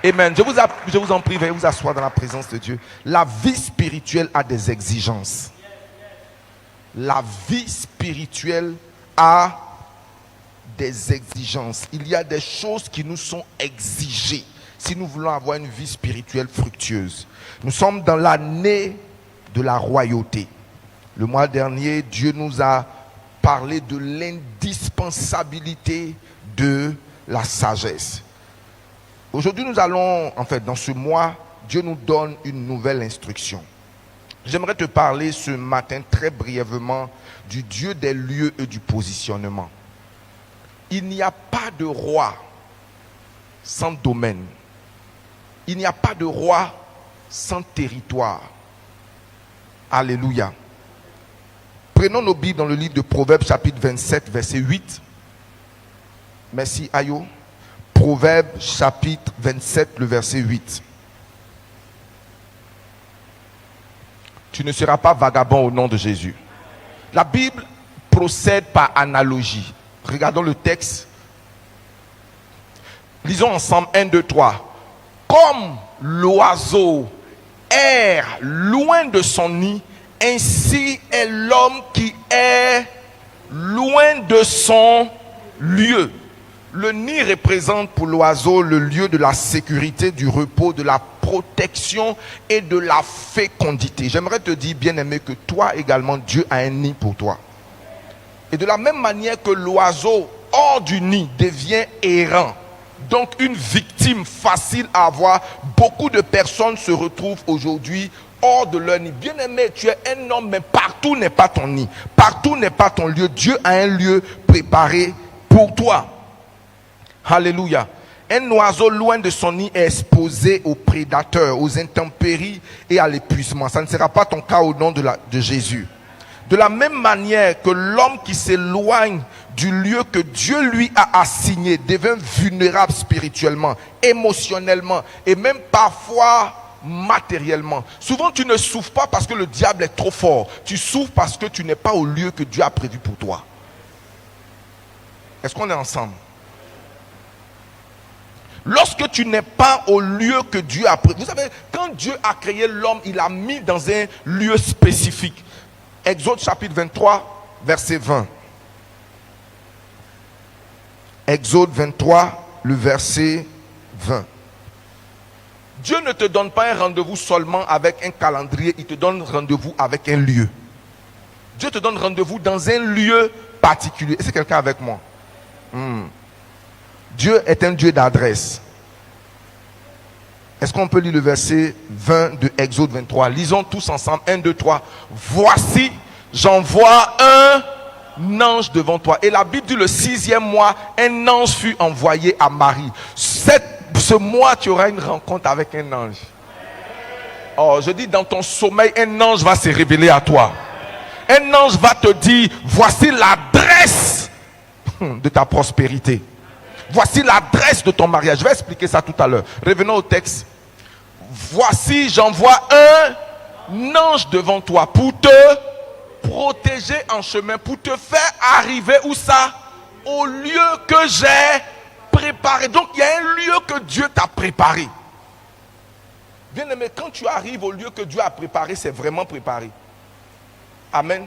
Amen. Je vous en prie, veuillez vous asseoir dans la présence de Dieu. La vie spirituelle a des exigences. La vie spirituelle a des exigences. Il y a des choses qui nous sont exigées si nous voulons avoir une vie spirituelle fructueuse. Nous sommes dans l'année de la royauté. Le mois dernier, Dieu nous a parlé de l'indispensabilité de la sagesse. Aujourd'hui, nous allons, dans ce mois, Dieu nous donne une nouvelle instruction. J'aimerais te parler ce matin très brièvement du Dieu des lieux et du positionnement. Il n'y a pas de roi sans domaine. Il n'y a pas de roi sans territoire. Alléluia. Prenons nos Bibles dans le livre de Proverbes chapitre 27, verset 8. Merci Ayo. Proverbes chapitre 27, le verset 8. Tu ne seras pas vagabond au nom de Jésus. La Bible procède par analogie. Regardons le texte. Lisons ensemble 1, 2, 3. Comme l'oiseau erre loin de son nid, ainsi est l'homme qui est loin de son lieu. Le nid représente pour l'oiseau le lieu de la sécurité, du repos, de la protection et de la fécondité. J'aimerais te dire, bien-aimé, que toi également, Dieu a un nid pour toi. Et de la même manière que l'oiseau hors du nid devient errant, donc une victime facile à avoir, beaucoup de personnes se retrouvent aujourd'hui hors de leur nid. Bien-aimé, tu es un homme, mais partout n'est pas ton nid. Partout n'est pas ton lieu. Dieu a un lieu préparé pour toi. Alléluia. Un oiseau loin de son nid est exposé aux prédateurs, aux intempéries et à l'épuisement. Ça ne sera pas ton cas au nom de Jésus. De la même manière que l'homme qui s'éloigne du lieu que Dieu lui a assigné devient vulnérable spirituellement, émotionnellement et même parfois matériellement. Souvent tu ne souffres pas parce que le diable est trop fort. Tu souffres parce que tu n'es pas au lieu que Dieu a prévu pour toi. Est-ce qu'on est ensemble? Lorsque tu n'es pas au lieu que Dieu a prévu. Vous savez, quand Dieu a créé l'homme, il l'a mis dans un lieu spécifique. Exode chapitre 23, verset 20. Exode 23, le verset 20. Dieu ne te donne pas un rendez-vous seulement avec un calendrier, il te donne rendez-vous avec un lieu. Dieu te donne rendez-vous dans un lieu particulier. Est-ce que quelqu'un avec moi? Dieu est un Dieu d'adresse. Est-ce qu'on peut lire le verset 20 de Exode 23? Lisons tous ensemble. 1, 2, 3. Voici, j'envoie un ange devant toi. Et la Bible dit le 6e mois, un ange fut envoyé à Marie. Ce mois, tu auras une rencontre avec un ange. Oh, je dis dans ton sommeil, un ange va se révéler à toi. Un ange va te dire, voici l'adresse de ta prospérité. Voici l'adresse de ton mariage. Je vais expliquer ça tout à l'heure. Revenons au texte. Voici, j'envoie un ange devant toi pour te protéger en chemin, pour te faire arriver où ça? Au lieu que j'ai préparé. Donc il y a un lieu que Dieu t'a préparé. Bien aimé, quand tu arrives au lieu que Dieu a préparé, c'est vraiment préparé. Amen.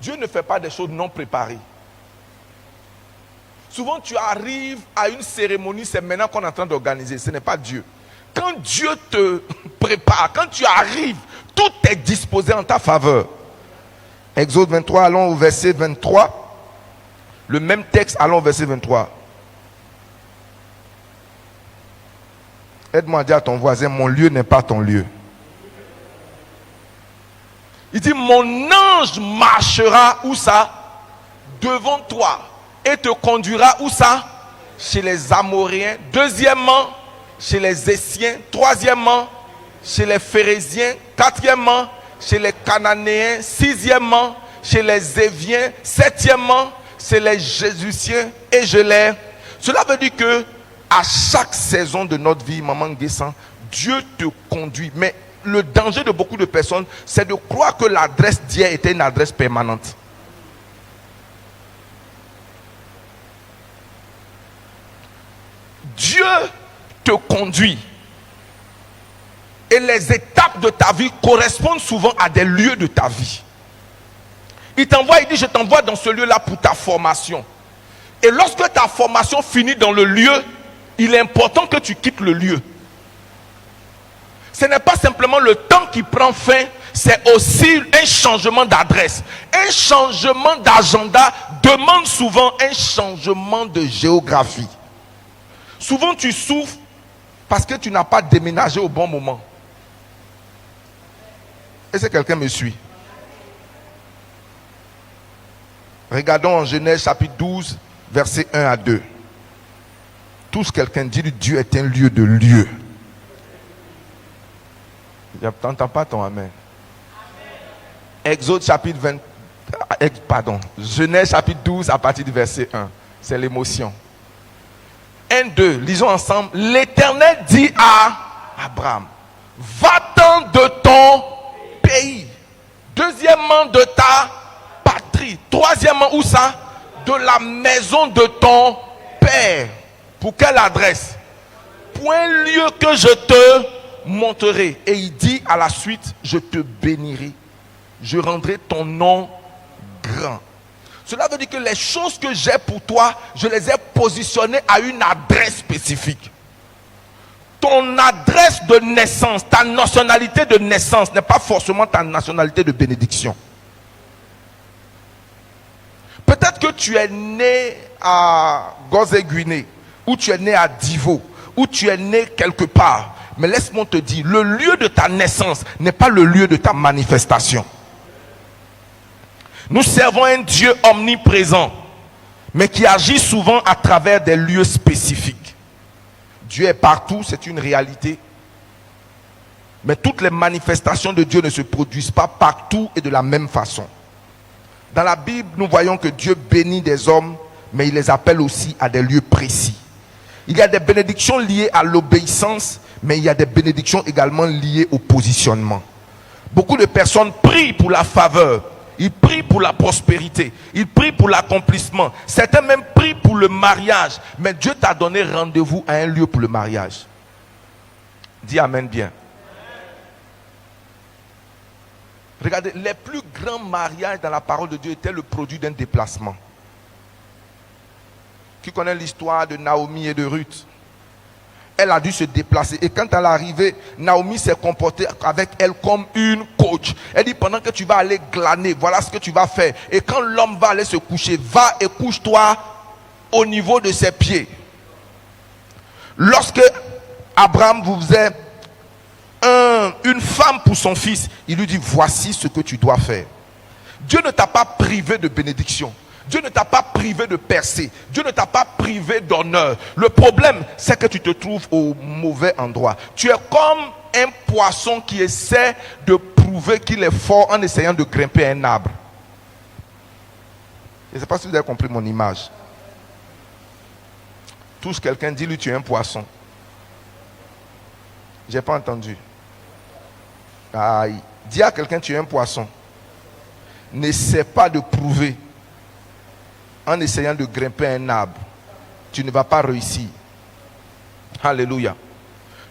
Dieu ne fait pas des choses non préparées. Souvent tu arrives à une cérémonie, c'est maintenant qu'on est en train d'organiser. Ce n'est pas Dieu. Quand Dieu te prépare, quand tu arrives, tout est disposé en ta faveur. Exode 23, allons au verset 23. Le même texte, allons au verset 23. Aide-moi à dire à ton voisin, mon lieu n'est pas ton lieu. Il dit, mon ange marchera où ça? Devant toi. Et te conduira où ça? Chez les Amoréens. Deuxièmement, chez les Essiens. Troisièmement, chez les Phérésiens. Quatrièmement, chez les Cananéens. Sixièmement, chez les Éviens. Septièmement, chez les Jésusiens. Et je les... Cela veut dire que à chaque saison de notre vie, Maman Nguessan, Dieu te conduit. Mais le danger de beaucoup de personnes, c'est de croire que l'adresse d'hier était une adresse permanente. Dieu te conduit. Et les étapes de ta vie correspondent souvent à des lieux de ta vie. Il t'envoie, il dit, je t'envoie dans ce lieu-là pour ta formation. Et lorsque ta formation finit dans le lieu, il est important que tu quittes le lieu. Ce n'est pas simplement le temps qui prend fin, c'est aussi un changement d'adresse. Un changement d'agenda demande souvent un changement de géographie. Souvent tu souffres parce que tu n'as pas déménagé au bon moment. Est-ce que quelqu'un me suit? Regardons en Genèse chapitre 12, versets 1 à 2. Tous quelqu'un dit, Dieu est un lieu de lieu. Je n'entends pas ton amen. Exode chapitre 20, Genèse chapitre 12 à partir du verset 1. C'est l'émotion. 1, 2, lisons ensemble. L'Éternel dit à Abraham, va-t'en de ton pays. Deuxièmement, de ta patrie. Troisièmement, où ça? De la maison de ton père. Pour quelle adresse? Pour un lieu que je te montrerai. Et il dit à la suite, je te bénirai. Je rendrai ton nom grand. Cela veut dire que les choses que j'ai pour toi, je les ai positionnées à une adresse spécifique. Ton adresse de naissance, ta nationalité de naissance n'est pas forcément ta nationalité de bénédiction. Peut-être que tu es né à Gozé-Guinée, ou tu es né à Divo, ou tu es né quelque part. Mais laisse-moi te dire, le lieu de ta naissance n'est pas le lieu de ta manifestation. Nous servons un Dieu omniprésent, mais qui agit souvent à travers des lieux spécifiques. Dieu est partout, c'est une réalité. Mais toutes les manifestations de Dieu ne se produisent pas partout et de la même façon. Dans la Bible, nous voyons que Dieu bénit des hommes, mais il les appelle aussi à des lieux précis. Il y a des bénédictions liées à l'obéissance, mais il y a des bénédictions également liées au positionnement. Beaucoup de personnes prient pour la faveur, ils prient pour la prospérité, ils prient pour l'accomplissement. Certains même prient pour le mariage, mais Dieu t'a donné rendez-vous à un lieu pour le mariage. Dis amen bien. Regardez, les plus grands mariages dans la parole de Dieu étaient le produit d'un déplacement. Qui connaît l'histoire de Naomi et de Ruth? Elle a dû se déplacer. Et quand elle est arrivée, Naomi s'est comportée avec elle comme une coach. Elle dit, pendant que tu vas aller glaner, voilà ce que tu vas faire. Et quand l'homme va aller se coucher, va et couche-toi au niveau de ses pieds. Lorsque Abraham vous faisait une femme pour son fils, il lui dit, voici ce que tu dois faire. Dieu ne t'a pas privé de bénédiction. Dieu ne t'a pas privé de percée. Dieu ne t'a pas privé d'honneur. Le problème, c'est que tu te trouves au mauvais endroit. Tu es comme un poisson qui essaie de prouver qu'il est fort en essayant de grimper un arbre. Je ne sais pas si vous avez compris mon image. Touche quelqu'un, dis-lui tu es un poisson. Je n'ai pas entendu. Aïe. Dis à quelqu'un tu es un poisson. N'essaie pas de prouver en essayant de grimper un arbre. Tu ne vas pas réussir. Alléluia.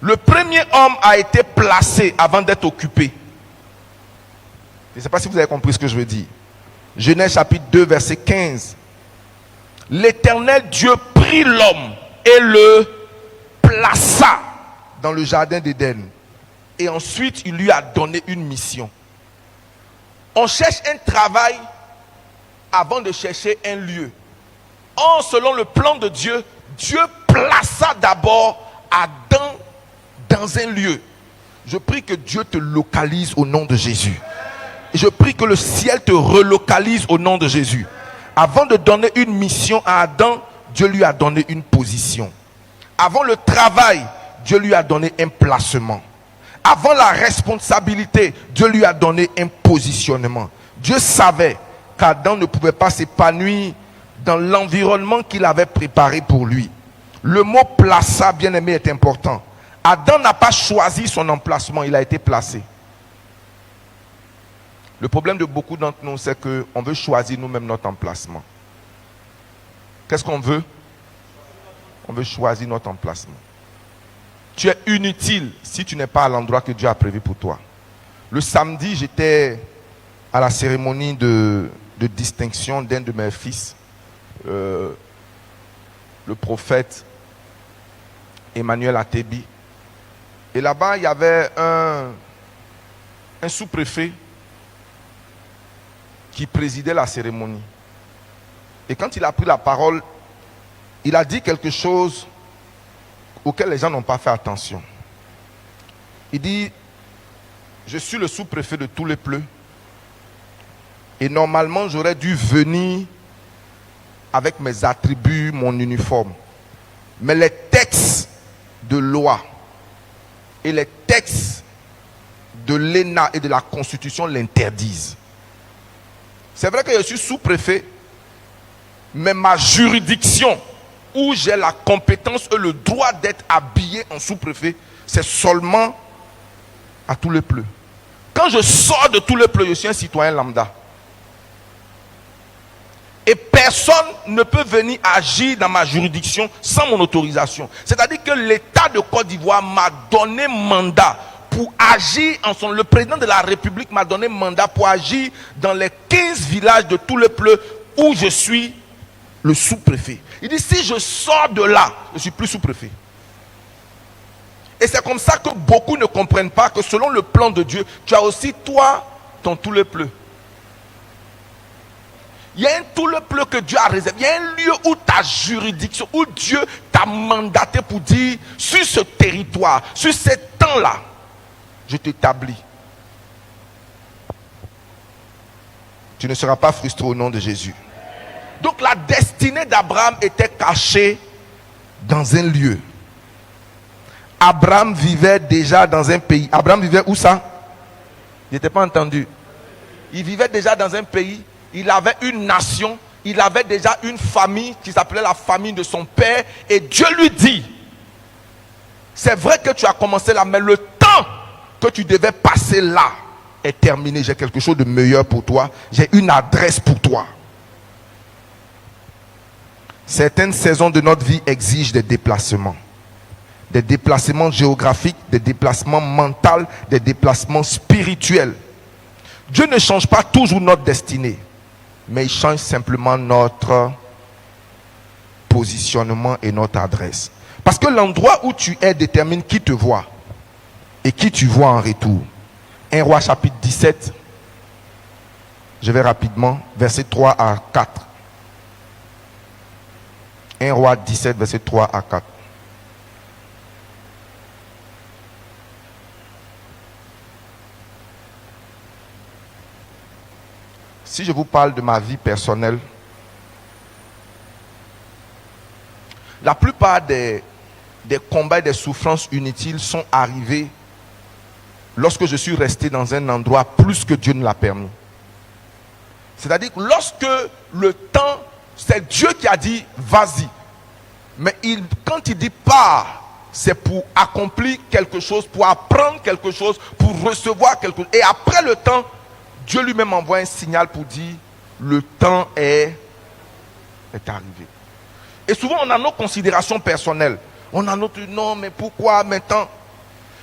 Le premier homme a été placé avant d'être occupé. Je ne sais pas si vous avez compris ce que je veux dire. Genèse chapitre 2 verset 15. L'Éternel Dieu prit l'homme et le plaça dans le jardin d'Éden. Et ensuite il lui a donné une mission. On cherche un travail avant de chercher un lieu. Or, selon le plan de Dieu, Dieu plaça d'abord Adam dans un lieu. Je prie que Dieu te localise au nom de Jésus. Et je prie que le ciel te relocalise au nom de Jésus. Avant de donner une mission à Adam, Dieu lui a donné une position. Avant le travail, Dieu lui a donné un placement. Avant la responsabilité, Dieu lui a donné un positionnement. Dieu savait qu'Adam ne pouvait pas s'épanouir dans l'environnement qu'il avait préparé pour lui. Le mot plaça, bien aimé, est important. Adam n'a pas choisi son emplacement, il a été placé. Le problème de beaucoup d'entre nous, c'est qu'on veut choisir nous-mêmes notre emplacement. Qu'est-ce qu'on veut? On veut choisir notre emplacement. Tu es inutile si tu n'es pas à l'endroit que Dieu a prévu pour toi. Le samedi, j'étais à la cérémonie de distinction d'un de mes fils, le prophète Emmanuel Atebi. Et là-bas, il y avait un sous-préfet qui présidait la cérémonie. Et quand il a pris la parole, il a dit quelque chose auquel les gens n'ont pas fait attention. Il dit, je suis le sous-préfet de tous les Pleux. Et normalement, j'aurais dû venir avec mes attributs, mon uniforme. Mais les textes de loi et les textes de l'ENA et de la Constitution l'interdisent. C'est vrai que je suis sous-préfet, mais ma juridiction, où j'ai la compétence et le droit d'être habillé en sous-préfet, c'est seulement à tous les Pleux. Quand je sors de tous les Pleux, je suis un citoyen lambda. Et personne ne peut venir agir dans ma juridiction sans mon autorisation. C'est-à-dire que l'État de Côte d'Ivoire m'a donné mandat pour agir le président de la République m'a donné mandat pour agir dans les 15 villages de tous les Pleux où je suis le sous-préfet. Il dit, si je sors de là, je ne suis plus sous-préfet. Et c'est comme ça que beaucoup ne comprennent pas que selon le plan de Dieu, tu as aussi toi dans tous les Pleux. Il y a un tout le Pleux que Dieu a réservé. Il y a un lieu où ta juridiction, où Dieu t'a mandaté pour dire, sur ce territoire, sur ce temps-là, je t'établis. Tu ne seras pas frustré au nom de Jésus. Donc la destinée d'Abraham était cachée dans un lieu. Abraham vivait déjà dans un pays. Abraham vivait où ça? Il n'était pas entendu. Il vivait déjà dans un pays. Il avait une nation. Il avait déjà une famille qui s'appelait la famille de son père. Et Dieu lui dit, c'est vrai que tu as commencé là, mais le temps que tu devais passer là est terminé. J'ai quelque chose de meilleur pour toi. J'ai une adresse pour toi. Certaines saisons de notre vie exigent des déplacements. Des déplacements géographiques, des déplacements mentaux, des déplacements spirituels. Dieu ne change pas toujours notre destinée, mais il change simplement notre positionnement et notre adresse. Parce que l'endroit où tu es détermine qui te voit et qui tu vois en retour. 1 Roi chapitre 17, je vais rapidement, versets 3 à 4. 1 Roi 17, versets 3 à 4. Si je vous parle de ma vie personnelle, la plupart des combats et des souffrances inutiles sont arrivés lorsque je suis resté dans un endroit plus que Dieu ne l'a permis. C'est-à-dire que lorsque le temps, c'est Dieu qui a dit vas-y. Mais quand il dit pars, c'est pour accomplir quelque chose, pour apprendre quelque chose, pour recevoir quelque chose. Et après le temps, Dieu lui-même envoie un signal pour dire le temps est arrivé. Et souvent on a nos considérations personnelles. On a notre non, mais pourquoi maintenant?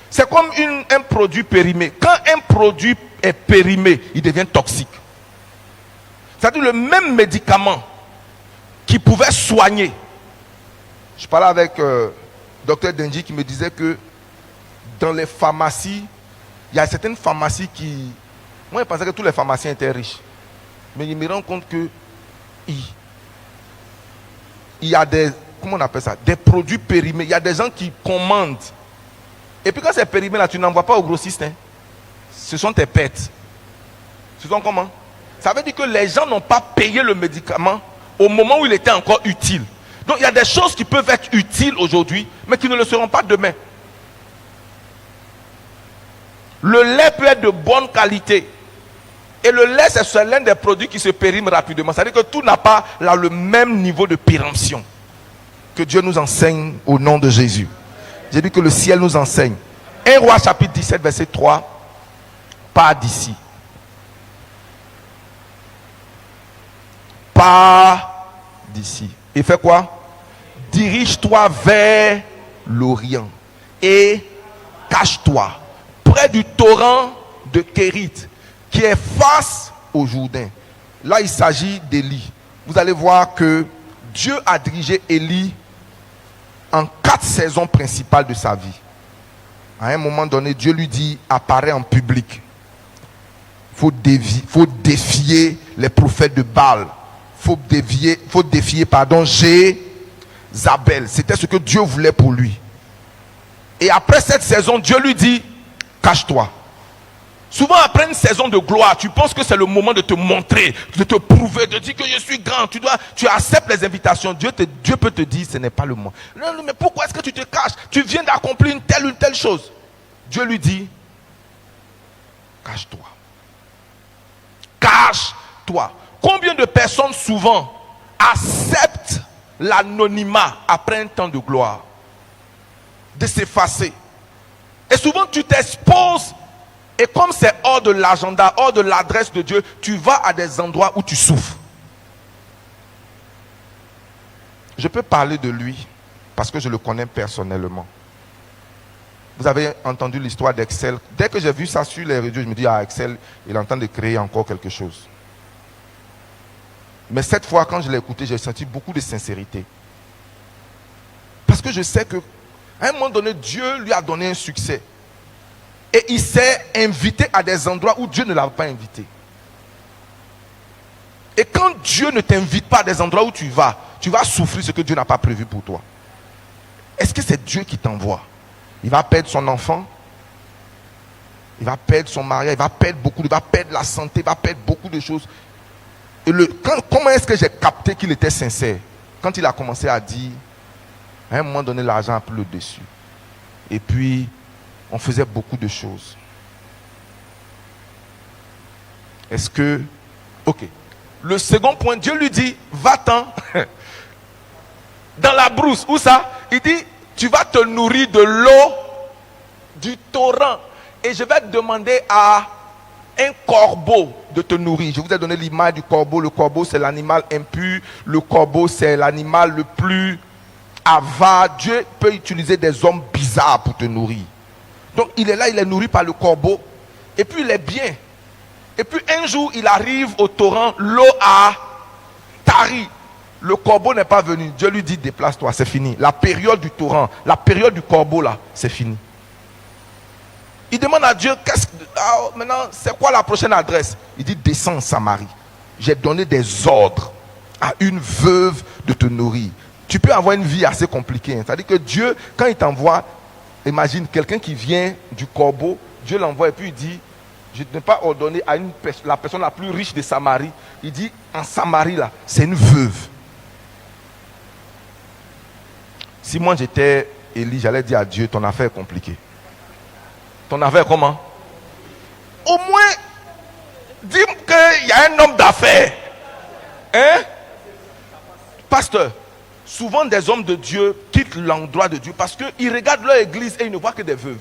C'est comme un produit périmé. Quand un produit est périmé, il devient toxique. C'est-à-dire le même médicament qui pouvait soigner. Je parlais avec Dr Denji qui me disait que dans les pharmacies, il y a certaines pharmacies qui... Moi, je pensais que tous les pharmaciens étaient riches. Mais il me rend compte que il y a des... Comment on appelle ça? Des produits périmés. Il y a des gens qui commandent. Et puis quand c'est périmé, là, tu n'envoies pas au grossiste. Hein. Ce sont tes pertes. Ce sont comment? Ça veut dire que les gens n'ont pas payé le médicament au moment où il était encore utile. Donc il y a des choses qui peuvent être utiles aujourd'hui, mais qui ne le seront pas demain. Le lait peut être de bonne qualité. Et le lait, c'est l'un des produits qui se périment rapidement. C'est-à-dire que tout n'a pas là, le même niveau de péremption. Que Dieu nous enseigne au nom de Jésus. J'ai dit que le ciel nous enseigne. 1 Roi chapitre 17, verset 3. Pars d'ici. Pars d'ici. Et fais quoi? Dirige-toi vers l'Orient. et cache-toi près du torrent de Kérit, qui est face au Jourdain. Là, il s'agit d'Élie. Vous allez voir que Dieu a dirigé Élie en 4 saisons principales de sa vie. À un moment donné, Dieu lui dit, apparaît en public. Il faut défier les prophètes de Baal. Faut défier Jézabel. C'était ce que Dieu voulait pour lui. Et après cette saison, Dieu lui dit, cache-toi. Souvent après une saison de gloire, tu penses que c'est le moment de te montrer, de te prouver, de dire que je suis grand. Tu acceptes les invitations. Dieu peut te dire, ce n'est pas le moment. Non, mais pourquoi est-ce que tu te caches? Tu viens d'accomplir une telle chose. Dieu lui dit, cache-toi. Cache-toi. Combien de personnes souvent acceptent l'anonymat après un temps de gloire? De s'effacer. Et souvent tu t'exposes. Et comme c'est hors de l'agenda, hors de l'adresse de Dieu, tu vas à des endroits où tu souffres. Je peux parler de lui parce que je le connais personnellement. Vous avez entendu l'histoire d'Excel. Dès que j'ai vu ça sur les réseaux, je me dis, ah, Excel, il est en train de créer encore quelque chose. Mais cette fois, quand je l'ai écouté, j'ai senti beaucoup de sincérité. Parce que je sais qu'à un moment donné, Dieu lui a donné un succès. Et il s'est invité à des endroits où Dieu ne l'a pas invité. Et quand Dieu ne t'invite pas à des endroits où tu vas souffrir ce que Dieu n'a pas prévu pour toi. Est-ce que c'est Dieu qui t'envoie? Il va perdre son enfant. Il va perdre son mariage. Il va perdre beaucoup. Il va perdre la santé. Il va perdre beaucoup de choses. Et comment est-ce que j'ai capté qu'il était sincère? Quand il a commencé à dire, à un moment donné, l'argent a pris le dessus. Et puis, on faisait beaucoup de choses. Est-ce que... Ok. Le second point, Dieu lui dit, va-t'en dans la brousse. Où ça? Il dit, tu vas te nourrir de l'eau du torrent. Et je vais te demander à un corbeau de te nourrir. Je vous ai donné l'image du corbeau. Le corbeau, c'est l'animal impur. Le corbeau, c'est l'animal le plus avare. Dieu peut utiliser des hommes bizarres pour te nourrir. Donc il est là, il est nourri par le corbeau. Et puis il est bien. Et puis un jour, il arrive au torrent, l'eau a tari. Le corbeau n'est pas venu. Dieu lui dit, déplace-toi, c'est fini. La période du torrent, la période du corbeau là, c'est fini. Il demande à Dieu, maintenant, c'est quoi la prochaine adresse? Il dit, descends en Samarie. J'ai donné des ordres à une veuve de te nourrir. Tu peux avoir une vie assez compliquée. Hein. C'est-à-dire que Dieu, quand il t'envoie, imagine quelqu'un qui vient du corbeau, Dieu l'envoie et puis il dit, je n'ai pas ordonné à la personne la plus riche de Samarie. Il dit, en Samarie là, c'est une veuve. Si moi j'étais Élie, j'allais dire à Dieu, ton affaire est compliquée. Ton affaire comment? Au moins, dis-moi qu'il y a un homme d'affaires. Hein? Pasteur, souvent des hommes de Dieu quittent l'endroit de Dieu parce qu'ils regardent leur église et ils ne voient que des veuves.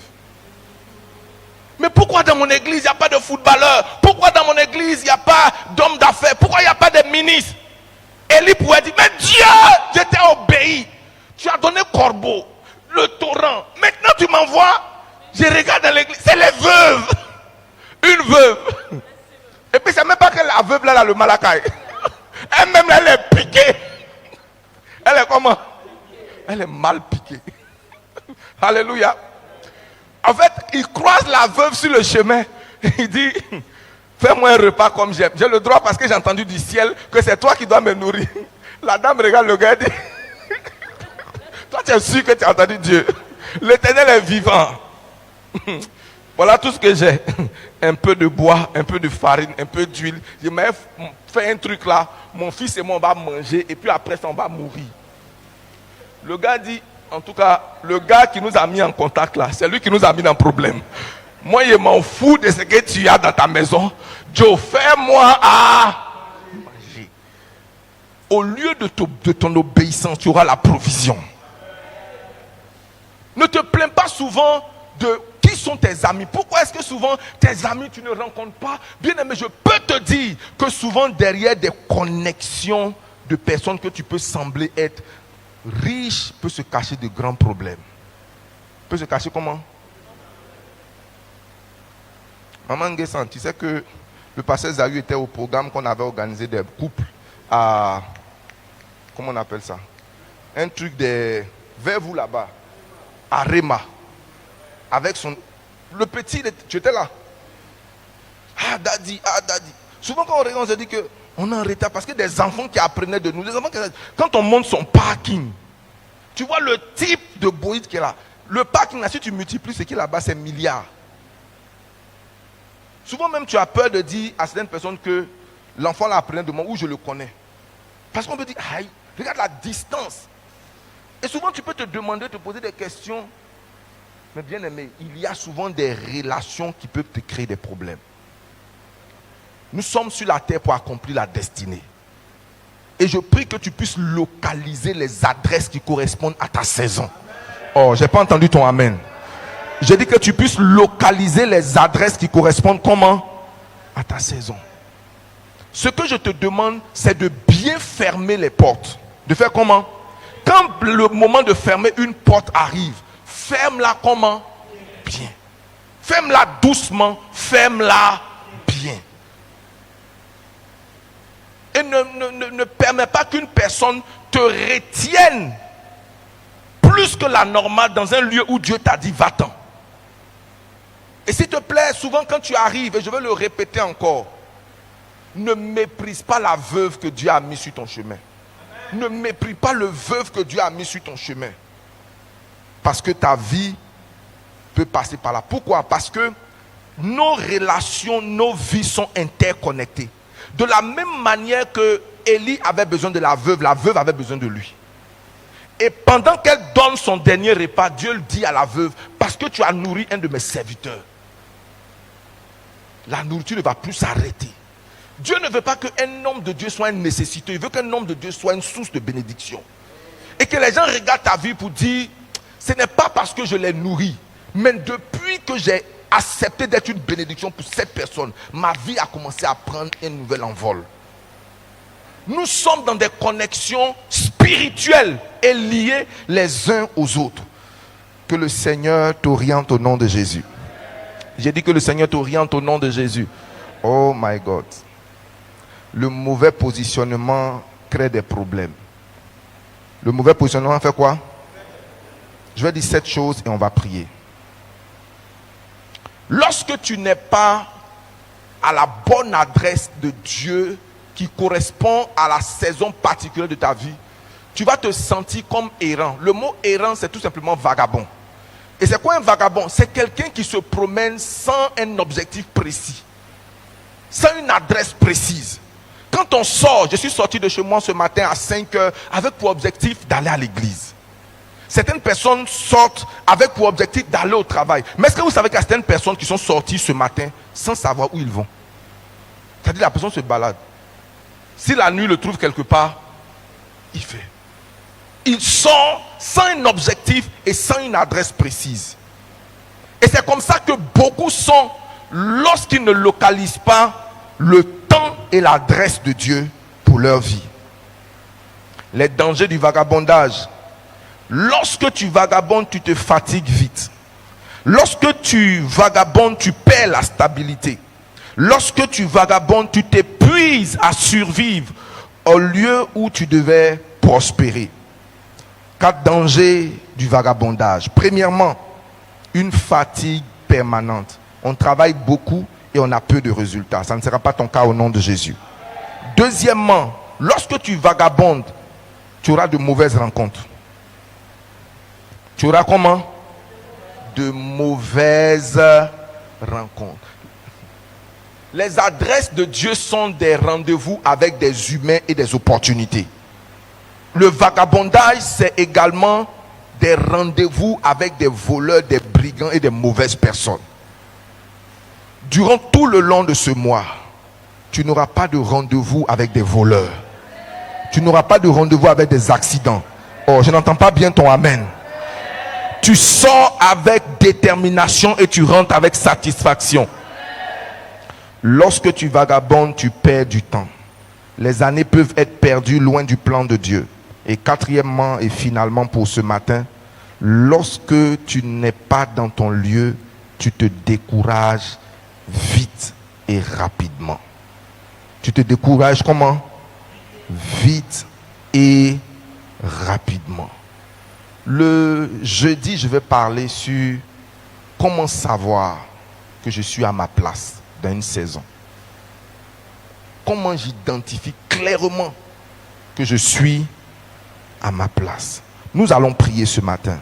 Mais pourquoi dans mon église il n'y a pas de footballeurs? Pourquoi dans mon église il n'y a pas d'hommes d'affaires? Pourquoi il n'y a pas de ministres? Élie pourrait dire, mais Dieu, je t'ai obéi. Tu as donné corbeau, le torrent. Maintenant tu m'envoies, je regarde dans l'église, c'est les veuves. Une veuve. Et puis c'est même pas que la veuve là, le malakai. Elle-même elle est piquée. Elle est comment? Elle est mal piquée. Alléluia. En fait, il croise la veuve sur le chemin. Il dit, fais-moi un repas comme j'aime. J'ai le droit parce que j'ai entendu du ciel que c'est toi qui dois me nourrir. La dame regarde le gars et dit, toi tu es sûr que tu as entendu Dieu. L'Éternel est vivant. Voilà tout ce que j'ai. Un peu de bois, un peu de farine, un peu d'huile. Je m'ai fait un truc là. Mon fils et moi on va manger et puis après ça on va mourir. Le gars dit, en tout cas, le gars qui nous a mis en contact là, c'est lui qui nous a mis dans le problème. Moi, je m'en fous de ce que tu as dans ta maison. Joe, fais-moi à manger. Au lieu de ton obéissance, tu auras la provision. Ne te plains pas souvent de qui sont tes amis. Pourquoi est-ce que souvent tes amis tu ne rencontres pas? Bien aimé, je peux te dire que souvent derrière des connexions de personnes que tu peux sembler être riche peut se cacher de grands problèmes. peut se cacher comment? Maman Nguessan, tu sais que le pasteur Zayu était au programme qu'on avait organisé des couples à... Comment on appelle ça? Un truc de... Vers vous là-bas. À Réma. Avec son... Le petit, tu étais là. Ah, daddy, ah, daddy. Souvent quand on regarde, on se dit qu'on est en retard parce que des enfants qui apprenaient de nous. Les enfants quand on monte son parking, tu vois le type de boïde qui est là. Le parking, là, si tu multiplies ce qui est là-bas, c'est milliards. Souvent même, tu as peur de dire à certaines personnes que l'enfant là apprenait de moi ou je le connais. Parce qu'on peut dire, aïe, regarde la distance. Et souvent, tu peux te demander, te poser des questions. Mais bien aimé, il y a souvent des relations qui peuvent te créer des problèmes. Nous sommes sur la terre pour accomplir la destinée. Et je prie que tu puisses localiser les adresses qui correspondent à ta saison. Oh, j'ai pas entendu ton amen. J'ai dit que tu puisses localiser les adresses qui correspondent comment? À ta saison. Ce que je te demande, c'est de bien fermer les portes. De faire comment? Quand le moment de fermer une porte arrive, ferme-la comment? Bien. Ferme-la doucement, ferme-la bien. Et ne permets pas qu'une personne te retienne plus que la normale dans un lieu où Dieu t'a dit va-t'en. Et s'il te plaît, souvent quand tu arrives, et je vais le répéter encore, ne méprise pas la veuve que Dieu a mis sur ton chemin. Ne méprise pas le veuve que Dieu a mis sur ton chemin. Parce que ta vie peut passer par là. Pourquoi? Parce que nos relations, nos vies sont interconnectées. De la même manière que Élie avait besoin de la veuve avait besoin de lui. Et pendant qu'elle donne son dernier repas, Dieu le dit à la veuve, parce que tu as nourri un de mes serviteurs, la nourriture ne va plus s'arrêter. Dieu ne veut pas qu'un homme de Dieu soit une nécessité. Il veut qu'un homme de Dieu soit une source de bénédiction. Et que les gens regardent ta vie pour dire, ce n'est pas parce que je l'ai nourri, mais depuis que j'ai accepté d'être une bénédiction pour cette personne, ma vie a commencé à prendre un nouvel envol. Nous sommes dans des connexions spirituelles et liées les uns aux autres. Que le Seigneur t'oriente au nom de Jésus. J'ai dit que le Seigneur t'oriente au nom de Jésus. Oh my God. Le mauvais positionnement crée des problèmes. Le mauvais positionnement fait quoi? Je vais dire 7 choses et on va prier. Lorsque tu n'es pas à la bonne adresse de Dieu qui correspond à la saison particulière de ta vie, tu vas te sentir comme errant. Le mot errant, c'est tout simplement vagabond. Et c'est quoi un vagabond? C'est quelqu'un qui se promène sans un objectif précis, sans une adresse précise. Quand on sort, je suis sorti de chez moi ce matin à 5 heures avec pour objectif d'aller à l'église. Certaines personnes sortent avec pour objectif d'aller au travail. Mais est-ce que vous savez qu'il y a certaines personnes qui sont sorties ce matin sans savoir où ils vont? C'est-à-dire la personne se balade. Si la nuit le trouve quelque part, il fait. Il sort sans un objectif et sans une adresse précise. Et c'est comme ça que beaucoup sont, lorsqu'ils ne localisent pas le temps et l'adresse de Dieu pour leur vie. Les dangers du vagabondage. Lorsque tu vagabondes, tu te fatigues vite. Lorsque tu vagabondes, tu perds la stabilité. Lorsque tu vagabondes, tu t'épuises à survivre au lieu où tu devais prospérer. 4 dangers du vagabondage. Premièrement, une fatigue permanente. On travaille beaucoup et on a peu de résultats. Ça ne sera pas ton cas au nom de Jésus. Deuxièmement, lorsque tu vagabondes, tu auras de mauvaises rencontres. Tu auras comment? De mauvaises rencontres. Les adresses de Dieu sont des rendez-vous avec des humains et des opportunités. Le vagabondage, c'est également des rendez-vous avec des voleurs, des brigands et des mauvaises personnes. Durant tout le long de ce mois, tu n'auras pas de rendez-vous avec des voleurs. Tu n'auras pas de rendez-vous avec des accidents. Oh, je n'entends pas bien ton amen. Tu sors avec détermination et tu rentres avec satisfaction. Lorsque tu vagabondes, tu perds du temps. Les années peuvent être perdues loin du plan de Dieu. Et quatrièmement et finalement pour ce matin, lorsque tu n'es pas dans ton lieu, tu te décourages vite et rapidement. Tu te décourages comment? Vite et rapidement. Le jeudi, je vais parler sur comment savoir que je suis à ma place dans une saison. Comment j'identifie clairement que je suis à ma place. Nous allons prier ce matin.